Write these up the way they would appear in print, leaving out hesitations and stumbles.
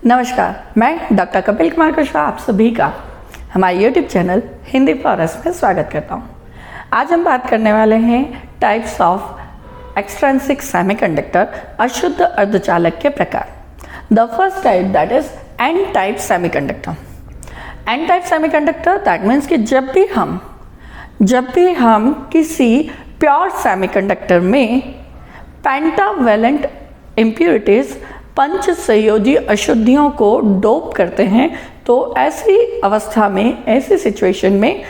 नमस्कार, मैं डॉक्टर कपिल कुमार कुशवाहा आप सभी का हमारे यूट्यूब चैनल हिंदी फ्लोरेस में स्वागत करता हूँ। आज हम बात करने वाले हैं टाइप्स ऑफ एक्सट्रिंसिक सेमीकंडक्टर, अशुद्ध अर्धचालक के प्रकार। The first type that is N type semiconductor. N type semiconductor that means कि जब भी हम किसी प्योर सेमीकंडक्टर में पेंटावेलेंट इम्प्यूरिटीज पंच संयोजी अशुद्धियों को डोप करते हैं तो ऐसी अवस्था में, ऐसी सिचुएशन में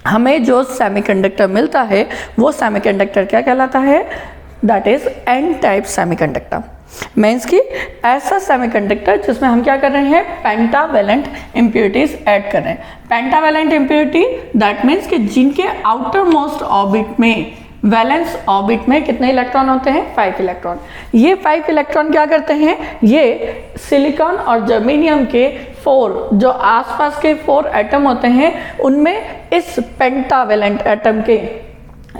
हमें जो सेमीकंडक्टर मिलता है वो सेमीकंडक्टर क्या कहलाता है? That is N type semiconductor. Means कि ऐसा सेमीकंडक्टर जिसमें हम क्या कर रहे हैं? पेंटावेलेंट इम्प्यूरिटीज ऐड कर रहे हैं। पेंटावेलेंट इम्प्यूरिटी दैट मीन्स कि जिनके आउटर मोस्ट ऑर्बिट में, वैलेंस ऑर्बिट में कितने इलेक्ट्रॉन होते हैं? 5 इलेक्ट्रॉन। ये 5 इलेक्ट्रॉन क्या करते हैं? ये सिलिकॉन और जर्मेनियम के 4 जो आसपास के 4 एटम होते हैं उनमें इस पेंटावेलेंट एटम के,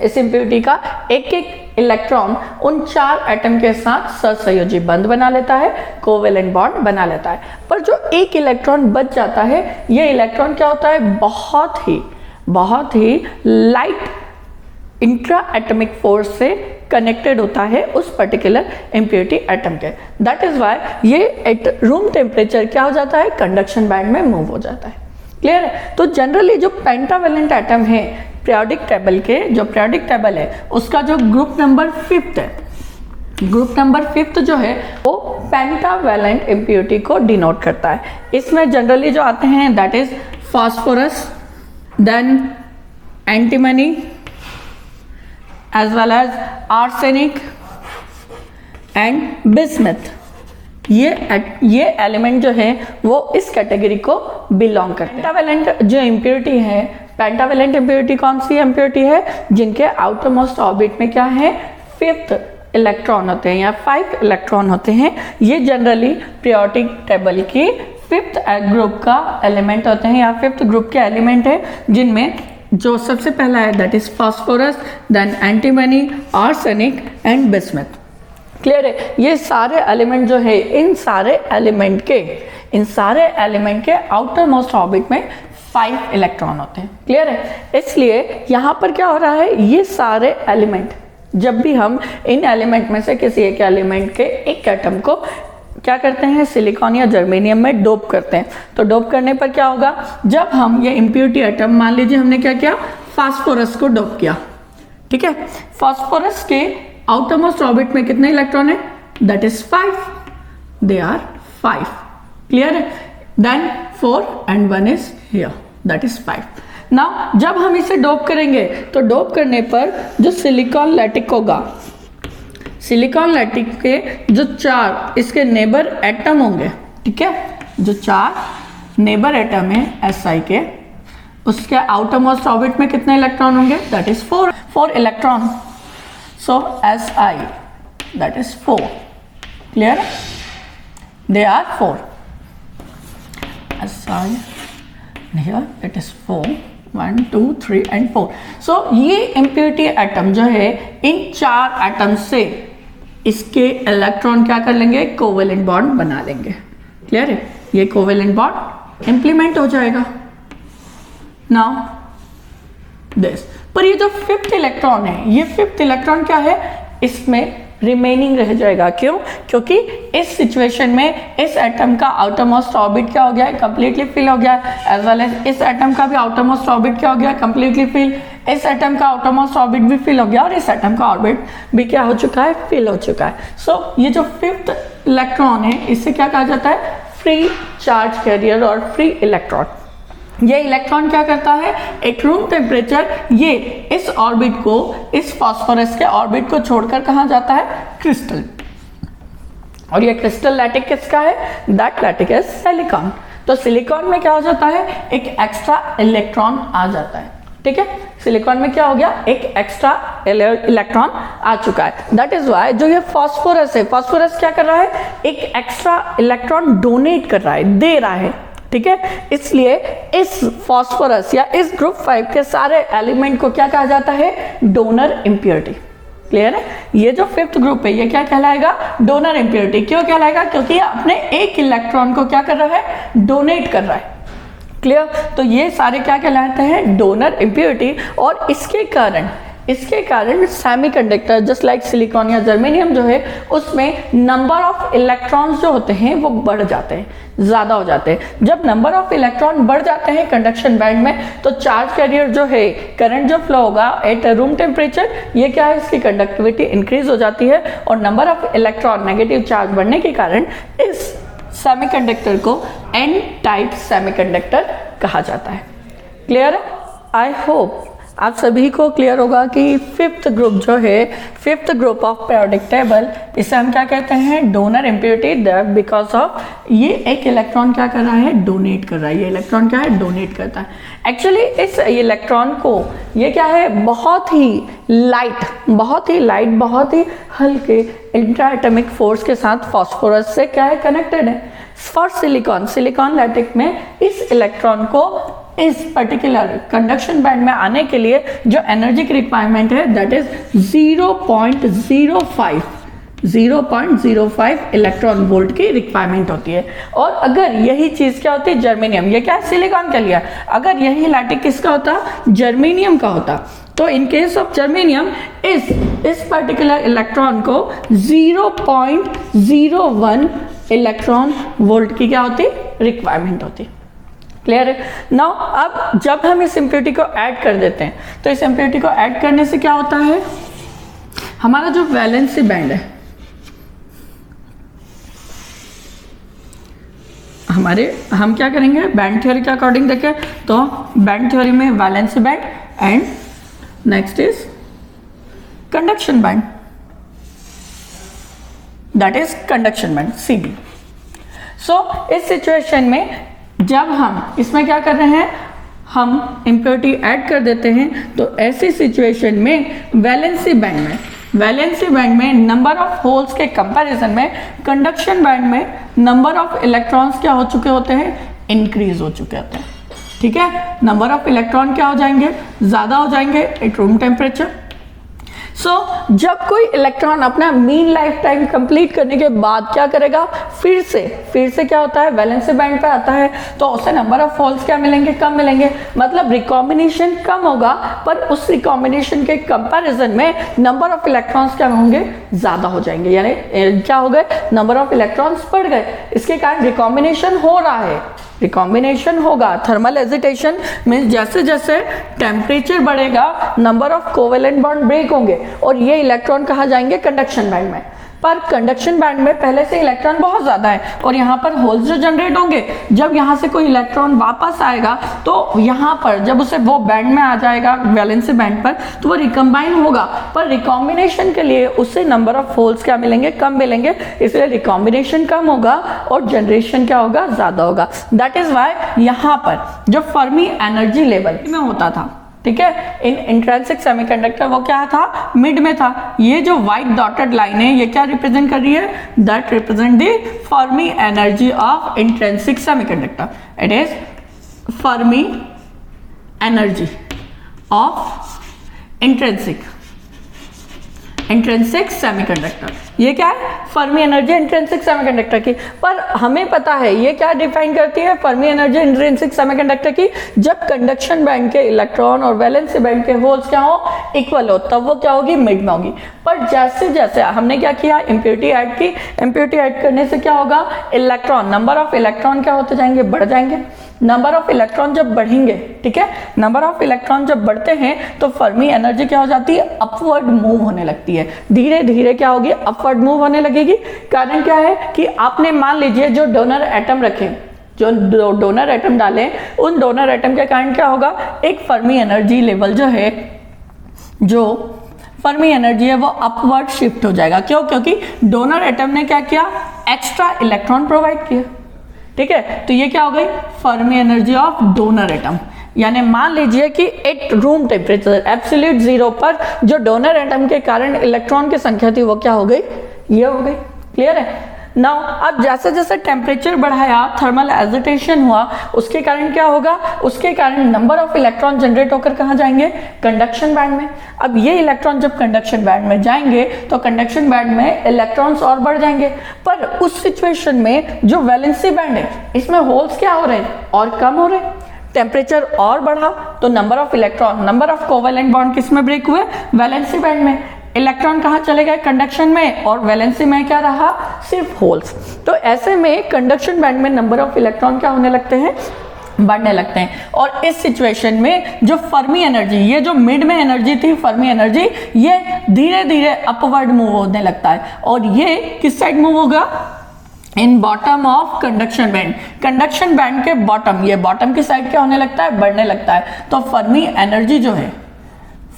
इस इम्प्यूरिटी का एक इलेक्ट्रॉन उन 4 एटम के साथ सहसंयोजी बंध बना लेता है, कोवेलेंट बॉन्ड बना लेता है। पर जो एक इलेक्ट्रॉन बच जाता है, ये इलेक्ट्रॉन क्या होता है? बहुत ही लाइट इंट्रा एटमिक फोर्स से कनेक्टेड होता है उस पर्टिकुलर इम्प्योरिटी एटम के। दैट इज वाई ये एट रूम टेम्परेचर क्या हो जाता है? कंडक्शन बैंड में मूव हो जाता है। क्लियर है? तो जनरली जो पेंटावेलेंट एटम है पीरियोडिक टेबल के, जो पीरियोडिक टेबल है उसका जो ग्रुप नंबर 5th है, ग्रुप नंबर 5th जो है वो पेंटावेलेंट इम्प्योरिटी को डिनोट करता है। इसमें जनरली जो आते हैं that is phosphorus, then antimony, as well as arsenic and bismuth। ये एलिमेंट जो है वो इस कैटेगरी को बिलोंग करते हैं। पेंटावेलेंट जो इम्प्योरिटी है, पेंटावेलेंट इम्प्योरिटी कौन सी इम्प्योरिटी है? जिनके आउटर मोस्ट ऑर्बिट में क्या है? 5th इलेक्ट्रॉन होते हैं या 5 इलेक्ट्रॉन होते हैं। ये जनरली पीरियोडिक टेबल की 5th ग्रुप का एलिमेंट होते हैं या 5th ग्रुप के एलिमेंट है, जिनमें जो सबसे पहला है that is phosphorus, then antimony, arsenic and bismuth. Clear है? ये सारे एलिमेंट जो है, इन सारे एलिमेंट के आउटर मोस्ट ऑर्बिट में 5 इलेक्ट्रॉन होते हैं। क्लियर है? इसलिए यहाँ पर क्या हो रहा है? ये सारे एलिमेंट, जब भी हम इन एलिमेंट में से किसी एक एलिमेंट के एक एटम को क्या करते हैं? सिलिकॉन या जर्मेनियम में डोप करते हैं। तो डोप करने पर क्या होगा? जब हम ये इम्प्योरिटी एटम, मान लीजिए हमने क्या किया? फास्फोरस को डोप किया, ठीक है? फास्फोरस के आउटर मोस्ट ऑर्बिट में कितने इलेक्ट्रॉन है? That is 5। They are 5। Clear है? Then 4 and 1 is here, that is 5। Now जब हम इसे डोप करेंगे तो डोप करने पर जो सिलिकॉन लैटिक होगा, सिलिकॉन लैटिक के जो 4 इसके नेबर एटम होंगे, ठीक है? जो 4 नेबर एटम है Si के, उसके आउटर मोस्ट ऑर्बिट में कितने इलेक्ट्रॉन होंगे? That is 4 electron. So Si that is 4। Clear? They are 4। Si here it is 4, 1 2 3 and 4। सो ये इम्प्योरिटी एटम जो है, इन 4 एटम से इसके इलेक्ट्रॉन क्या कर लेंगे? कोवेलेंट बॉन्ड बना लेंगे। क्लियर है? ये कोवेलेंट बॉन्ड इंप्लीमेंट हो जाएगा। नाउ दिस, पर ये जो 5th इलेक्ट्रॉन है, ये 5th इलेक्ट्रॉन क्या है? इसमें रिमेनिंग रह जाएगा। क्यों? क्योंकि इस सिचुएशन में इस एटम का आउटर मोस्ट ऑर्बिट क्या हो गया है? कंप्लीटली फिल हो गया है। एज वेल एज इस एटम का भी आउटर मोस्ट ऑर्बिट क्या हो गया है? Completely fill. इस एटम का आउटर मोस्ट ऑर्बिट भी फिल हो गया और इस एटम का ऑर्बिट भी क्या हो चुका है? फिल हो चुका है। सो ये जो 5th इलेक्ट्रॉन है, इससे क्या कहा जाता है? फ्री चार्ज कैरियर और फ्री इलेक्ट्रॉन। ये इलेक्ट्रॉन क्या करता है? एट रूम टेम्परेचर ये इस ऑर्बिट को, इस फास्फोरस के ऑर्बिट को छोड़कर कहाँ जाता है? क्रिस्टल। और ये क्रिस्टल लैटिक किसका है? That lattice is silicon. तो सिलिकॉन में क्या हो जाता है? एक एक्स्ट्रा इलेक्ट्रॉन आ जाता है। ठीक है? सिलिकॉन में क्या हो गया? एक एक्स्ट्रा इलेक्ट्रॉन आ चुका है। दैट इज वाई जो ये फास्फोरस है, फास्फोरस क्या कर रहा है? एक एक्स्ट्रा इलेक्ट्रॉन डोनेट कर रहा है, दे रहा है। ठीक है? इसलिए इस फास्फोरस या इस ग्रुप 5 के सारे एलिमेंट को क्या कहा जाता है? Donor impurity. क्लियर है? ये जो फिफ्थ ग्रुप है ये क्या कहलाएगा? Donor impurity. क्यों कहलाएगा? क्योंकि ये अपने एक इलेक्ट्रॉन को क्या कर रहा है? डोनेट कर रहा है। क्लियर? तो ये सारे क्या कहलाते हैं? Donor impurity. और इसके कारण सेमीकंडक्टर जस्ट लाइक सिलिकॉन या जर्मेनियम जो है उसमें नंबर ऑफ इलेक्ट्रॉन्स जो होते हैं वो बढ़ जाते हैं, ज़्यादा हो जाते हैं। जब नंबर ऑफ इलेक्ट्रॉन बढ़ जाते हैं कंडक्शन बैंड में तो चार्ज कैरियर जो है, करंट जो फ्लो होगा एट रूम टेम्परेचर, ये क्या है? इसकी कंडक्टिविटी इंक्रीज हो जाती है और number of electron negative charge बढ़ने के कारण इस सेमीकंडक्टर को एन टाइप सेमीकंडक्टर कहा जाता है। क्लियर है? आई होप आप सभी को क्लियर होगा कि फिफ्थ ग्रुप जो है, fifth group of periodic table, इसे हम क्या कहते हैं? Donor impurity. That because of ये एक इलेक्ट्रॉन क्या कर रहा है? डोनेट कर रहा है। ये इलेक्ट्रॉन क्या है? डोनेट करता है। एक्चुअली इस इलेक्ट्रॉन को ये क्या है? बहुत ही लाइट, बहुत ही हल्के इंट्रा एटॉमिक फोर्स के साथ फास्फोरस से क्या है? कनेक्टेड है। फॉर सिलिकॉन लैटिक में इस इलेक्ट्रॉन को इस पर्टिकुलर कंडक्शन बैंड में आने के लिए जो एनर्जी की रिक्वायरमेंट है दैट इज 0.05 इलेक्ट्रॉन वोल्ट की रिक्वायरमेंट होती है। और अगर यही चीज क्या होती है? जर्मेनियम, ये क्या है? सिलिकॉन का लिया। अगर यही लैटिक किसका होता? जर्मेनियम का होता। तो इन केस ऑफ जर्मेनियम इस पर्टिकुलर इलेक्ट्रॉन को 0.01 इलेक्ट्रॉन वोल्ट की क्या होती? रिक्वायरमेंट होती। क्लियर है? नाउ अब जब हम इस इम्प्योरिटी को ऐड कर देते हैं तो इस इम्प्योरिटी को ऐड करने से क्या होता है? हमारा जो वैलेंसी बैंड है, हम क्या करेंगे? बैंड थ्योरी के अकॉर्डिंग देखें तो बैंड थ्योरी में valency band and next is conduction band, that is conduction band CB। सो इस सिचुएशन में जब हम इसमें क्या कर रहे हैं? हम इम्प्योरिटी ऐड कर देते हैं तो ऐसी सिचुएशन में वैलेंसी बैंड में नंबर ऑफ होल्स के कंपैरिजन में कंडक्शन बैंड में नंबर ऑफ इलेक्ट्रॉन्स क्या हो चुके होते हैं? इंक्रीज हो चुके होते हैं। ठीक है? नंबर ऑफ इलेक्ट्रॉन क्या हो जाएंगे? ज्यादा हो जाएंगे एट रूम टेम्परेचर। सो जब कोई इलेक्ट्रॉन अपना मीन लाइफ टाइम कंप्लीट करने के बाद क्या करेगा? फिर से क्या होता है? वैलेंसी बैंड पे आता है तो उसे नंबर ऑफ होल्स क्या मिलेंगे? कम मिलेंगे। मतलब रिकॉम्बिनेशन कम होगा पर उस रिकॉम्बिनेशन के कंपैरिजन में नंबर ऑफ इलेक्ट्रॉन्स क्या होंगे? ज्यादा हो जाएंगे। यानी क्या हो गए? नंबर ऑफ इलेक्ट्रॉन्स बढ़ गए। इसके कारण रिकॉम्बिनेशन हो रहा है। रिकॉम्बिनेशन होगा, थर्मल एजिटेशन मीन्स जैसे जैसे टेम्परेचर बढ़ेगा number of covalent bond break होंगे और ये इलेक्ट्रॉन कहाँ जाएंगे? कंडक्शन बैंड में। पर कंडक्शन बैंड में पहले से इलेक्ट्रॉन बहुत ज्यादा है और यहाँ पर होल्स जो जनरेट होंगे, जब यहाँ से कोई इलेक्ट्रॉन वापस आएगा तो यहाँ पर जब उसे वो बैंड में आ जाएगा वैलेंसी बैंड पर तो वो रिकम्बाइन होगा। पर रिकॉम्बिनेशन के लिए उससे नंबर ऑफ होल्स क्या मिलेंगे? कम मिलेंगे। इसलिए रिकॉम्बिनेशन कम होगा और जनरेशन क्या होगा? ज्यादा होगा। दैट इज वाई यहाँ पर जो फर्मी एनर्जी लेवल में होता था, ठीक है, इन इंट्रिंसिक सेमीकंडक्टर वो क्या था? मिड में था। ये जो व्हाइट डॉटेड लाइन है ये क्या रिप्रेजेंट कर रही है? That represent the Fermi energy of intrinsic semiconductor. It is Fermi energy of intrinsic semiconductor. ये क्या है? फर्मी एनर्जी इंट्रिंसिक सेमीकंडक्टर की। पर हमें पता है ये क्या डिफाइन करती है फर्मी एनर्जी इंट्रिंसिक सेमीकंडक्टर की? जब कंडक्शन बैंड के इलेक्ट्रॉन और वैलेंसी बैंड के होल्स क्या हो? इक्वल हो, तब वो क्या होगी? मिड में होगी। पर जैसे जैसे हमने क्या किया? इम्प्योरिटी ऐड की। इम्प्योरिटी ऐड करने से क्या होगा? इलेक्ट्रॉन, नंबर ऑफ इलेक्ट्रॉन क्या होते जाएंगे? बढ़ जाएंगे। नंबर ऑफ इलेक्ट्रॉन जब बढ़ेंगे, ठीक है, नंबर ऑफ इलेक्ट्रॉन जब बढ़ते हैं तो फर्मी एनर्जी क्या हो जाती है? अपवर्ड मूव होने लगती है। धीरे धीरे क्या होगी? अपवर्ड मूव होने लगेगी। कारण क्या है कि आपने मान लीजिए जो डोनर एटम रखे, जो डोनर एटम डाले, उन डोनर एटम के कारण क्या होगा? एक फर्मी एनर्जी लेवल जो है, जो फर्मी एनर्जी है वो अपवर्ड शिफ्ट हो जाएगा। क्यों? क्योंकि डोनर एटम ने क्या किया? एक्स्ट्रा इलेक्ट्रॉन प्रोवाइड किया। ठीक है, तो ये क्या हो गई? Fermi energy of donor atom. यानी मान लीजिए कि eight room temperature absolute zero पर जो डोनर एटम के कारण इलेक्ट्रॉन की संख्या थी वो क्या हो गई? ये हो गई। क्लियर है? नाउ अब जैसे जैसे टेम्परेचर बढ़ाया, थर्मल एजिटेशन हुआ, उसके कारण क्या होगा, उसके कारण नंबर ऑफ इलेक्ट्रॉन जनरेट होकर कहाँ जाएंगे, कंडक्शन बैंड में। अब ये इलेक्ट्रॉन जब कंडक्शन बैंड में जाएंगे तो कंडक्शन बैंड में इलेक्ट्रॉन्स और बढ़ जाएंगे, पर उस सिचुएशन में जो वैलेंसी बैंड है इसमें होल्स क्या हो रहे हैं, और कम हो रहे हैं। टेम्परेचर और बढ़ा तो number of electron, number of covalent bond किस में ब्रेक हुए, वैलेंसी बैंड में। इलेक्ट्रॉन कहाँ चले गए, कंडक्शन में, और वैलेंसी में क्या रहा, सिर्फ होल्स। तो ऐसे में कंडक्शन बैंड में नंबर ऑफ इलेक्ट्रॉन क्या होने लगते हैं, बढ़ने लगते हैं। और इस सिचुएशन में जो फर्मी एनर्जी, ये जो मिड में एनर्जी थी फर्मी एनर्जी, ये धीरे धीरे अपवर्ड मूव होने लगता है। और ये किस साइड मूव होगा, इन bottom of conduction band. Conduction band के बॉटम, ये बॉटम की साइड क्या होने लगता है, बढ़ने लगता है। तो फर्मी एनर्जी जो है,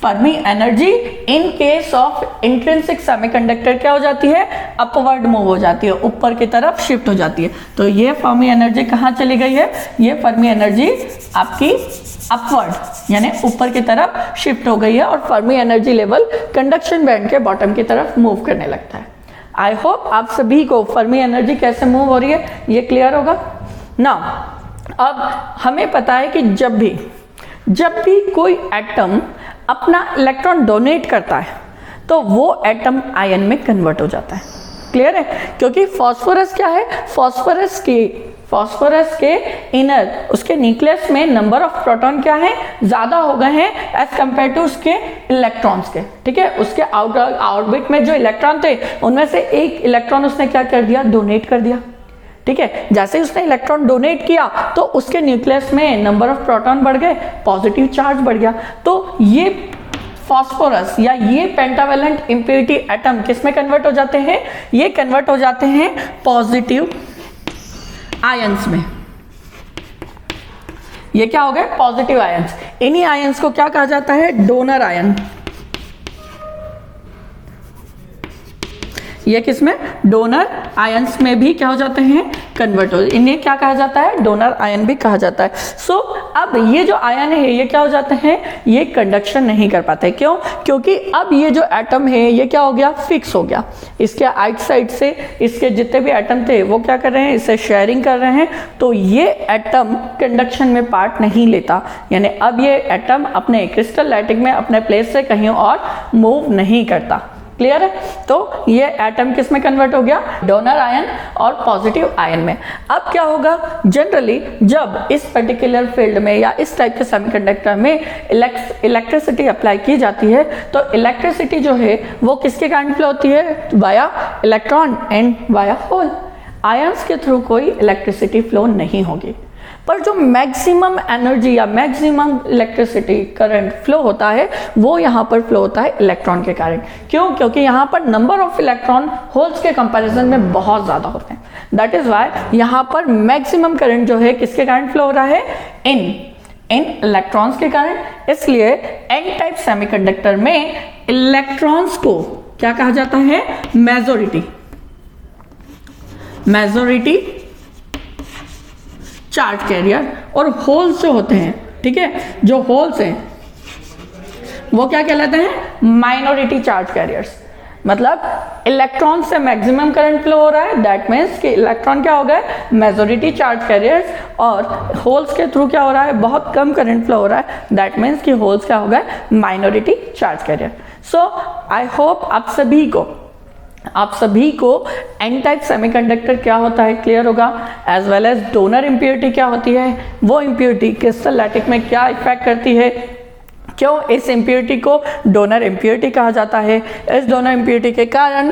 Fermi energy in case of intrinsic semiconductor क्या हो जाती है, अपवर्ड मूव हो जाती है, ऊपर की तरफ शिफ्ट हो जाती है। तो ये फर्मी एनर्जी कहाँ चली गई है, ये फर्मी एनर्जी आपकी अपवर्ड यानी ऊपर की तरफ शिफ्ट हो गई है, और Fermi energy level conduction band के बॉटम की तरफ मूव करने लगता है। आई होप आप सभी को फर्मी एनर्जी कैसे मूव हो रही है ये क्लियर होगा ना। अब हमें पता है कि जब भी कोई एटम अपना इलेक्ट्रॉन डोनेट करता है तो वो एटम आयन में कन्वर्ट हो जाता है। क्लियर है, क्योंकि फॉस्फोरस क्या है, फॉस्फोरस के इनर, उसके न्यूक्लियस में नंबर ऑफ प्रोटॉन क्या है, ज्यादा हो गए हैं एज कंपेयर टू उसके इलेक्ट्रॉन्स के। ठीक है, उसके आउटर ऑर्बिट में जो इलेक्ट्रॉन थे उनमें से एक इलेक्ट्रॉन उसने क्या कर दिया, डोनेट कर दिया। ठीक है, जैसे ही उसने इलेक्ट्रॉन डोनेट किया तो उसके न्यूक्लियस में नंबर ऑफ प्रोटॉन बढ़ गए, पॉजिटिव चार्ज बढ़ गया। तो ये फॉस्फोरस या ये पेंटावेलेंट इंप्योरिटी एटम किस में कन्वर्ट हो जाते हैं, ये कन्वर्ट हो जाते हैं पॉजिटिव आयंस में। ये क्या हो गए, पॉजिटिव आयंस। इन्हीं आयंस को क्या कहा जाता है, डोनर आयन। ये किसमें, डोनर आयंस में भी क्या हो जाते हैं, कन्वर्ट हो, इन्हें क्या कहा जाता है, डोनर आयन भी कहा जाता है। सो अब ये जो आयन है ये क्या हो जाते हैं, ये कंडक्शन नहीं कर पाते। क्यों, क्योंकि अब ये जो एटम है ये क्या हो गया, फिक्स हो गया। इसके आइट साइड से इसके जितने भी एटम थे वो क्या कर रहे हैं, इसे शेयरिंग कर रहे हैं। तो ये एटम कंडक्शन में पार्ट नहीं लेता, यानी अब ये एटम अपने क्रिस्टल लैटिस में अपने प्लेस से कहीं और मूव नहीं करता। क्लियर है, तो ये एटम किस में कन्वर्ट हो गया, डोनर आयन और पॉजिटिव आयन में। अब क्या होगा, जनरली जब इस पर्टिकुलर फील्ड में या इस टाइप के सेमीकंडक्टर में इलेक्ट्रिसिटी अप्लाई की जाती है तो इलेक्ट्रिसिटी जो है वो किसके कारण फ्लो होती है, via electron and via hole. Ions के थ्रू कोई इलेक्ट्रिसिटी फ्लो नहीं होगी, पर जो मैक्सिमम एनर्जी या मैक्सिमम इलेक्ट्रिसिटी करंट फ्लो होता है वो यहाँ पर फ्लो होता है इलेक्ट्रॉन के कारण। क्यों, क्योंकि यहाँ पर नंबर ऑफ इलेक्ट्रॉन होल्स के कंपैरिजन में बहुत ज़्यादा होते हैं। दैट इज वाई यहाँ पर मैक्सिमम करंट जो है किसके कारण फ्लो हो रहा है, इन इलेक्ट्रॉन्स के कारण। इसलिए एन टाइप सेमीकंडक्टर में इलेक्ट्रॉन्स को क्या कहा जाता है, मेजॉरिटी चार्ज कैरियर, और होल्स जो होते हैं, ठीक है, जो होल्स हैं वो क्या कहलाते हैं, माइनॉरिटी चार्ज कैरियर्स। मतलब इलेक्ट्रॉन से मैक्सिमम करंट फ्लो हो रहा है, दैट मीन्स कि इलेक्ट्रॉन क्या हो गए, मेजॉरिटी चार्ज कैरियर्स, और होल्स के थ्रू क्या हो रहा है, बहुत कम करंट फ्लो हो रहा है, दैट मीन्स कि होल्स क्या हो गए, minority charge carrier. So I hope आप सभी को एन टाइप सेमीकंडक्टर क्या होता है क्लियर होगा, as well as donor impurity क्या होती है, वो इम्प्योरिटी क्रिस्टल लैटिस में क्या इफेक्ट करती है, क्यों इस इम्प्योरिटी को डोनर इम्प्योरिटी कहा जाता है, इस डोनर इम्प्योरिटी के कारण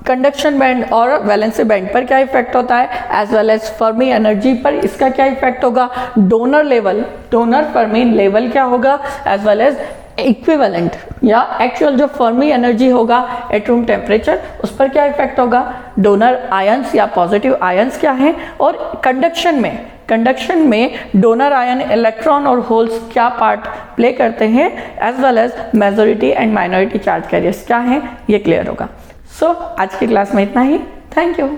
कंडक्शन बैंड और वैलेंसी बैंड पर क्या इफेक्ट होता है, as well as Fermi energy पर इसका क्या इफेक्ट होगा, डोनर फर्मी लेवल क्या होगा, एज वेल एज इक्विवेलेंट या एक्चुअल जो फर्मी एनर्जी होगा एट रूम टेम्परेचर उस पर क्या इफेक्ट होगा, डोनर आयंस या पॉजिटिव आयंस क्या हैं, और कंडक्शन में डोनर आयन, इलेक्ट्रॉन और होल्स क्या पार्ट प्ले करते हैं, as well as majority and minority charge carriers क्या हैं, ये क्लियर होगा। सो आज की क्लास में इतना ही, थैंक यू।